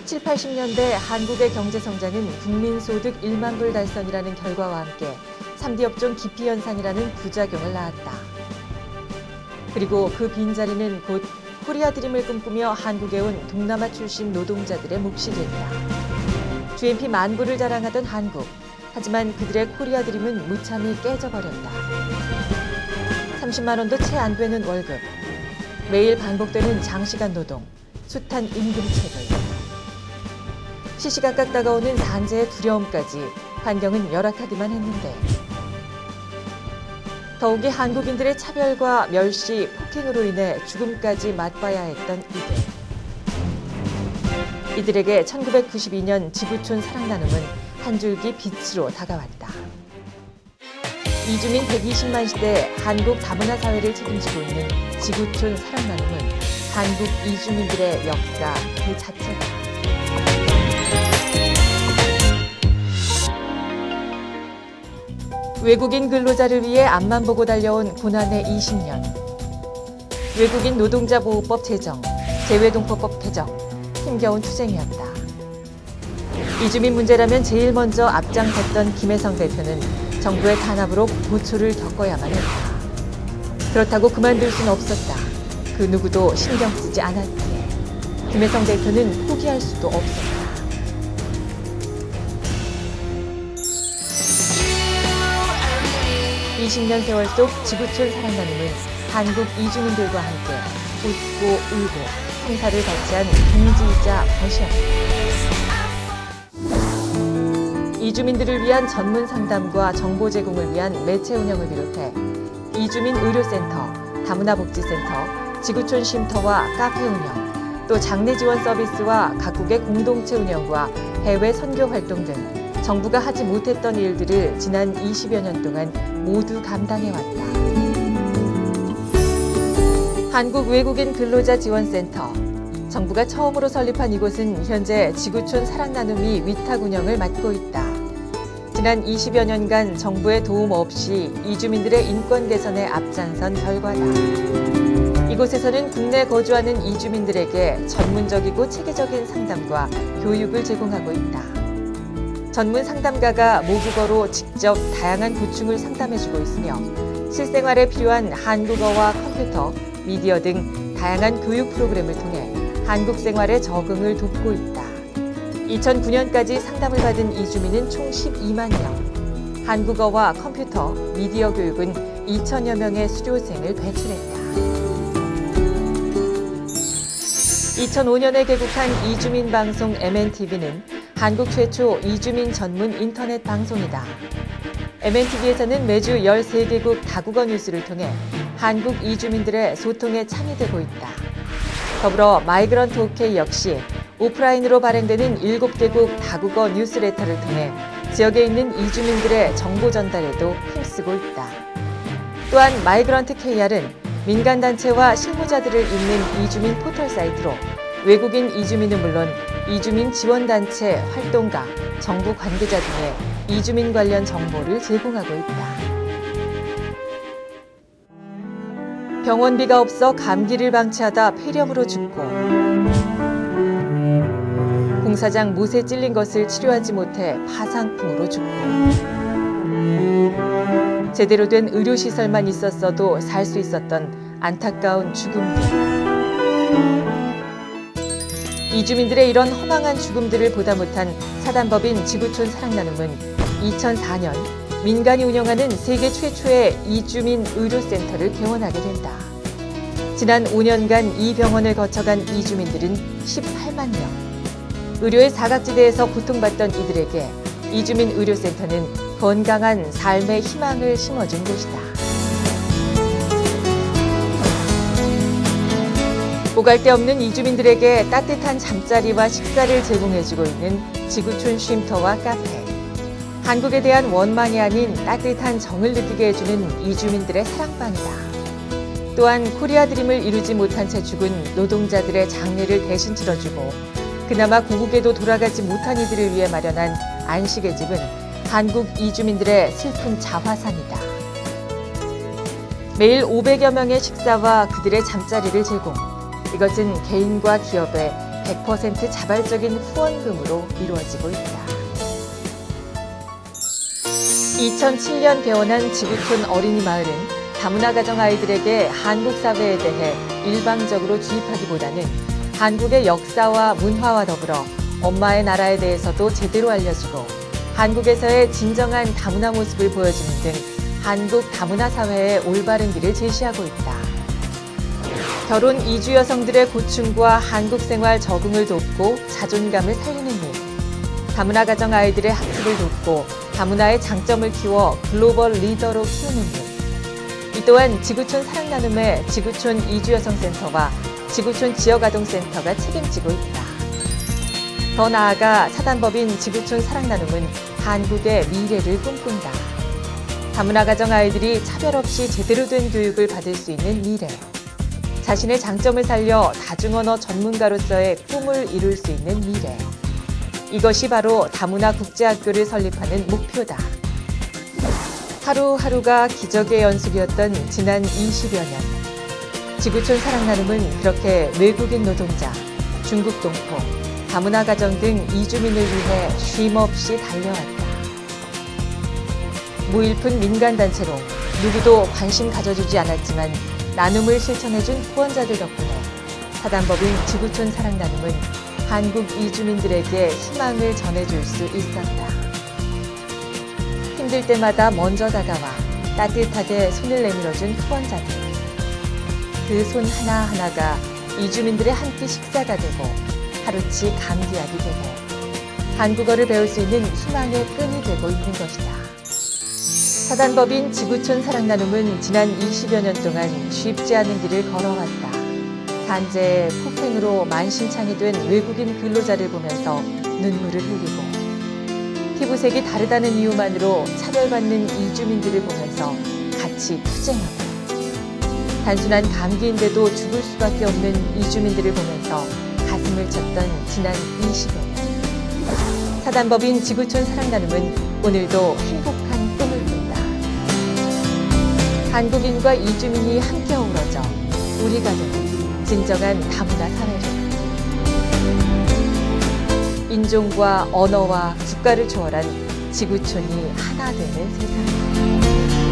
7, 80년대 한국의 경제 성장은 국민소득 1만 불 달성이라는 결과와 함께 3D 업종 기피 현상이라는 부작용을 낳았다. 그리고 그 빈자리는 곧 코리아 드림을 꿈꾸며 한국에 온 동남아 출신 노동자들의 몫이 됐다. GNP 1만 불을 자랑하던 한국. 하지만 그들의 코리아 드림은 무참히 깨져버렸다. 30만 원도 채 안 되는 월급, 매일 반복되는 장시간 노동, 숱한 임금 체불. 시시각각 다가오는 산재의 두려움까지 환경은 열악하기만 했는데 더욱이 한국인들의 차별과 멸시, 폭행으로 인해 죽음까지 맛봐야 했던 이들에게 1992년 지구촌 사랑 나눔은 한 줄기 빛으로 다가왔다. 이주민 120만 시대 한국 다문화 사회를 책임지고 있는 지구촌 사랑 나눔은 한국 이주민들의 역사 그 자체다. 외국인 근로자를 위해 앞만 보고 달려온 고난의 20년. 외국인 노동자 보호법 제정, 재외동포법 개정, 힘겨운 투쟁이었다. 이주민 문제라면 제일 먼저 앞장섰던 김혜성 대표는 정부의 탄압으로 고초를 겪어야만 했다. 그렇다고 그만둘 수는 없었다. 그 누구도 신경 쓰지 않았기에 김혜성 대표는 포기할 수도 없었다. 20년 세월 속 지구촌 사랑 나눔은 한국 이주민들과 함께 웃고 울고 성사를 같이 한 동지이자 벗이었다. 이주민들을 위한 전문 상담과 정보 제공을 위한 매체 운영을 비롯해 이주민 의료센터, 다문화복지센터, 지구촌 쉼터와 카페 운영, 또 장례 지원 서비스와 각국의 공동체 운영과 해외 선교 활동 등 정부가 하지 못했던 일들을 지난 20여 년 동안 모두 감당해왔다. 한국 외국인 근로자 지원센터. 정부가 처음으로 설립한 이곳은 현재 지구촌 사랑 나눔이 위탁 운영을 맡고 있다. 지난 20여 년간 정부의 도움 없이 이주민들의 인권 개선에 앞장선 결과다. 이곳에서는 국내 거주하는 이주민들에게 전문적이고 체계적인 상담과 교육을 제공하고 있다. 전문 상담가가 모국어로 직접 다양한 고충을 상담해주고 있으며 실생활에 필요한 한국어와 컴퓨터, 미디어 등 다양한 교육 프로그램을 통해 한국 생활에 적응을 돕고 있다. 2009년까지 상담을 받은 이주민은 총 12만 명. 한국어와 컴퓨터, 미디어 교육은 2천여 명의 수료생을 배출했다. 2005년에 개국한 이주민 방송 MNTV는 한국 최초 이주민 전문 인터넷 방송이다. MNTV에서는 매주 13개국 다국어 뉴스를 통해 한국 이주민들의 소통에 참여되고 있다. 더불어 마이그런트 OK 역시 오프라인으로 발행되는 7개국 다국어 뉴스레터를 통해 지역에 있는 이주민들의 정보 전달에도 힘쓰고 있다. 또한 마이그런트 KR은 민간단체와 실무자들을 잇는 이주민 포털 사이트로 외국인 이주민은 물론 이주민 지원단체, 활동가, 정부 관계자 등의 이주민 관련 정보를 제공하고 있다. 병원비가 없어 감기를 방치하다 폐렴으로 죽고 공사장 못에 찔린 것을 치료하지 못해 파상풍으로 죽고 제대로 된 의료시설만 있었어도 살 수 있었던 안타까운 죽음들. 이주민들의 이런 허망한 죽음들을 보다 못한 사단법인 지구촌 사랑나눔은 2004년 민간이 운영하는 세계 최초의 이주민 의료센터를 개원하게 된다. 지난 5년간 이 병원을 거쳐간 이주민들은 18만 명. 의료의 사각지대에서 고통받던 이들에게 이주민 의료센터는 건강한 삶의 희망을 심어준 곳이다. 오갈 데 없는 이주민들에게 따뜻한 잠자리와 식사를 제공해주고 있는 지구촌 쉼터와 카페. 한국에 대한 원망이 아닌 따뜻한 정을 느끼게 해주는 이주민들의 사랑방이다. 또한 코리아 드림을 이루지 못한 채 죽은 노동자들의 장례를 대신 치러주고 그나마 고국에도 돌아가지 못한 이들을 위해 마련한 안식의 집은 한국 이주민들의 슬픈 자화상이다. 매일 500여 명의 식사와 그들의 잠자리를 제공. 이것은 개인과 기업의 100% 자발적인 후원금으로 이루어지고 있다. 2007년 개원한 지구촌 어린이 마을은 다문화 가정 아이들에게 한국 사회에 대해 일방적으로 주입하기보다는 한국의 역사와 문화와 더불어 엄마의 나라에 대해서도 제대로 알려주고 한국에서의 진정한 다문화 모습을 보여주는 등 한국 다문화 사회의 올바른 길을 제시하고 있다. 결혼 이주 여성들의 고충과 한국 생활 적응을 돕고 자존감을 살리는 일, 다문화 가정 아이들의 학습을 돕고 다문화의 장점을 키워 글로벌 리더로 키우는 일, 이 또한 지구촌 사랑나눔의 지구촌 이주여성센터와 지구촌 지역아동센터가 책임지고 있다. 더 나아가 사단법인 지구촌 사랑나눔은 한국의 미래를 꿈꾼다. 다문화 가정 아이들이 차별 없이 제대로 된 교육을 받을 수 있는 미래, 자신의 장점을 살려 다중언어 전문가로서의 꿈을 이룰 수 있는 미래, 이것이 바로 다문화 국제학교를 설립하는 목표다. 하루하루가 기적의 연속이었던 지난 20여 년. 지구촌 사랑나눔은 그렇게 외국인 노동자, 중국 동포, 다문화 가정 등 이주민을 위해 쉼없이 달려왔다. 무일푼 민간단체로 누구도 관심 가져주지 않았지만 나눔을 실천해준 후원자들 덕분에 사단법인 지구촌 사랑나눔은 한국 이주민들에게 희망을 전해줄 수 있었다. 힘들 때마다 먼저 다가와 따뜻하게 손을 내밀어준 후원자들. 그 손 하나하나가 이주민들의 한 끼 식사가 되고 하루치 감기약이 되고 한국어를 배울 수 있는 희망의 끈이 되고 있는 것이다. 사단법인 지구촌 사랑나눔은 지난 20여 년 동안 쉽지 않은 길을 걸어왔다. 산재에 폭행으로 만신창이 된 외국인 근로자를 보면서 눈물을 흘리고 피부색이 다르다는 이유만으로 차별받는 이주민들을 보면서 같이 투쟁하고 단순한 감기인데도 죽을 수밖에 없는 이주민들을 보면서 가슴을 쳤던 지난 20여 년. 사단법인 지구촌 사랑나눔은 오늘도 행복한 꿈을 꾼다. 한국인과 이주민이 함께 어우러져 우리가 되는 진정한 다문화 사회를. 인종과 언어와 국가를 초월한 지구촌이 하나 되는 세상.